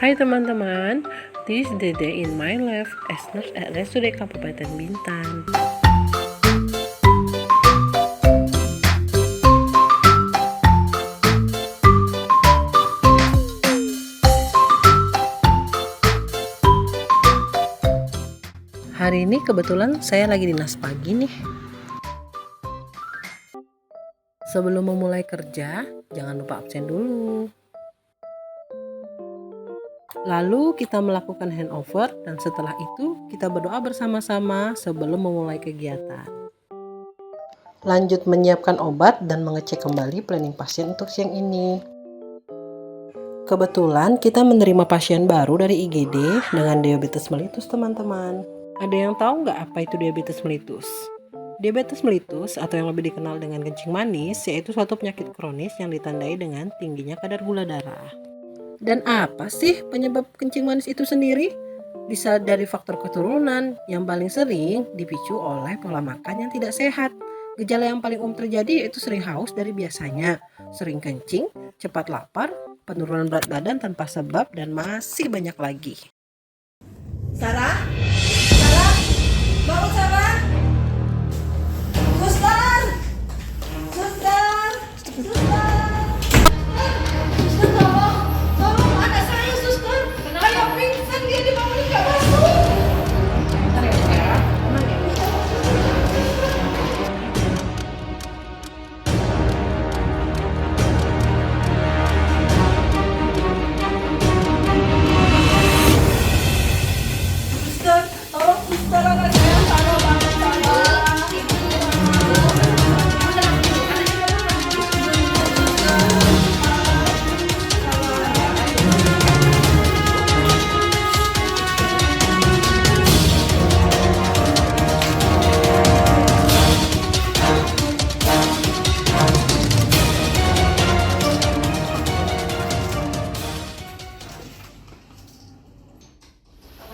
Hai teman-teman, this is the day in my life as nurse at RSUD Kabupaten Bintan. Hari ini kebetulan saya lagi dinas pagi nih. Sebelum memulai kerja, jangan lupa absen dulu. Lalu kita melakukan handover dan setelah itu kita berdoa bersama-sama sebelum memulai kegiatan. Lanjut menyiapkan obat dan mengecek kembali planning pasien untuk siang ini. Kebetulan kita menerima pasien baru dari IGD dengan diabetes mellitus teman-teman. Ada yang tahu nggak apa itu diabetes mellitus? Diabetes mellitus atau yang lebih dikenal dengan kencing manis yaitu suatu penyakit kronis yang ditandai dengan tingginya kadar gula darah. Dan apa sih penyebab kencing manis itu sendiri? Bisa dari faktor keturunan yang paling sering dipicu oleh pola makan yang tidak sehat. Gejala yang paling umum terjadi yaitu sering haus dari biasanya, sering kencing, cepat lapar, penurunan berat badan tanpa sebab, dan masih banyak lagi. Sarah? Sarah? Bangun Sarah? Suster! Suster! Suster! Suster tolong! Tolong anak saya suster! Kayak pingsan dia dibangunin gak masuk! Bentar ya Sarah, tenang ya. Suster, tolong suster anak saya Sarah bangun Sarah!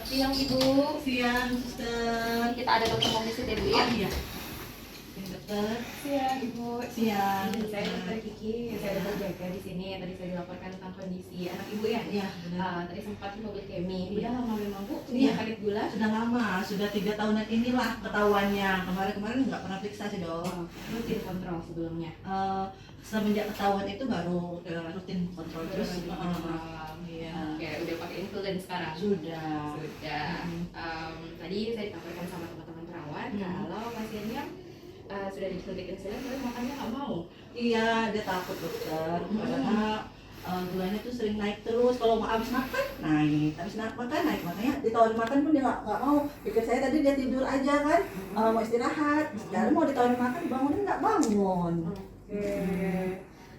Siang Ibu. Siang suster. Kita ada dokter mau visit ya Bu ya. Iya. Dokter. Siang Ibu. Siang. Saya dokter Kiki. Saya ada berjaga di sini. Tadi saya dilaporkan tentang kondisi anak Ibu ya. Iya, benar. Tadi sempat hipoglikemi. Iya. Udah lama memang Bu. Iya. Sakit gula. Sudah lama, sudah 3 tahunan inilah ketahuannya. Kemarin nggak pernah periksa sih dok. Rutin kontrol sebelumnya. Semenjak ketahuan itu baru rutin kontrol terus. Iya. Oke, udah pakai insulin sekarang. Sudah. Sudah. Tadi saya dikabarkan sama teman-teman perawat kalau pasiennya sudah disuntik insulin tapi makannya nggak mau. Iya, dia takut dokter. Karena gulanya tuh sering naik terus. Kalau habis makan naik, makan naik. Makanya ditawarin makan pun dia nggak mau. Pikir saya tadi dia tidur aja kan, mau istirahat. Sekarang mau ditawarin makan, bangunin nggak bangun. Oke.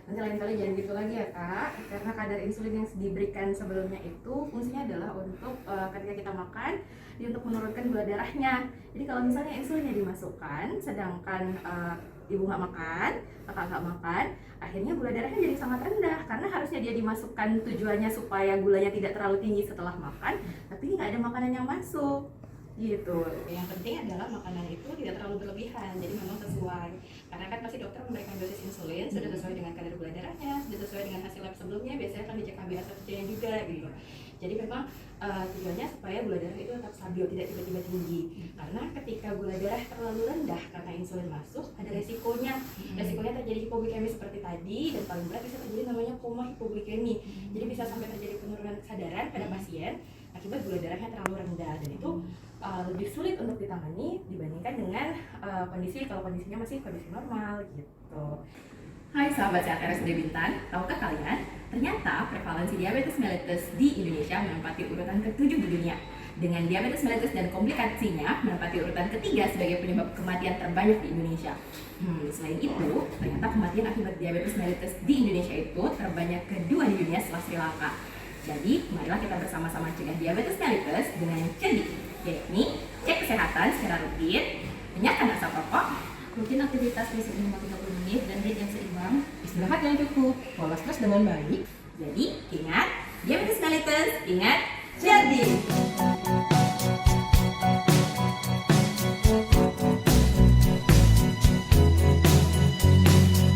Nanti lain kali jangan gitu lagi ya Kak, karena kadar insulin yang diberikan sebelumnya itu fungsinya adalah untuk ketika kita makan, dia untuk menurunkan gula darahnya. Jadi kalau misalnya insulinnya dimasukkan, sedangkan ibu nggak makan, kakak nggak makan, akhirnya gula darahnya jadi sangat rendah. Karena harusnya dia dimasukkan tujuannya supaya gulanya tidak terlalu tinggi setelah makan, tapi nggak ada makanan yang masuk. Gitu. Yang penting adalah makanan itu tidak terlalu berlebihan, jadi memang sesuai. Karena kan pasti dokter memberikan dosis insulin sudah sesuai dengan kadar gula darahnya, sudah sesuai dengan hasil lab sebelumnya, biasanya kan dicek HbA1c-nya juga gitu. Jadi memang tujuannya supaya gula darah itu tetap stabil, tidak tiba-tiba tinggi. Karena ketika gula darah terlalu rendah karena insulin masuk, ada resikonya. Resikonya terjadi hipoglikemi seperti tadi, dan paling berat bisa terjadi namanya koma hipoglikemi. Jadi bisa sampai terjadi penurunan kesadaran pada pasien akibat gula darahnya terlalu rendah, dan itu lebih sulit untuk ditangani dibandingkan dengan kalau kondisinya masih kondisi normal gitu. Hai sahabat sehat RSUD Bintan, tahukah kalian ternyata prevalensi diabetes mellitus di Indonesia menempati urutan ke-7 di dunia, dengan diabetes mellitus dan komplikasinya menempati urutan ketiga sebagai penyebab kematian terbanyak di Indonesia. Selain itu, ternyata kematian akibat diabetes mellitus di Indonesia itu terbanyak kedua di dunia setelah Sri Lanka. Jadi, marilah kita bersama-sama cegah diabetes mellitus dengan yang cerdik, yakni cek kesehatan secara rutin, hindarkan asap rokok, rutin aktivitas fisik minimal 30 menit, dan diet yang seimbang, istirahat yang cukup, pola stres dengan baik. Jadi, ingat, diabetes mellitus, ingat cerdik.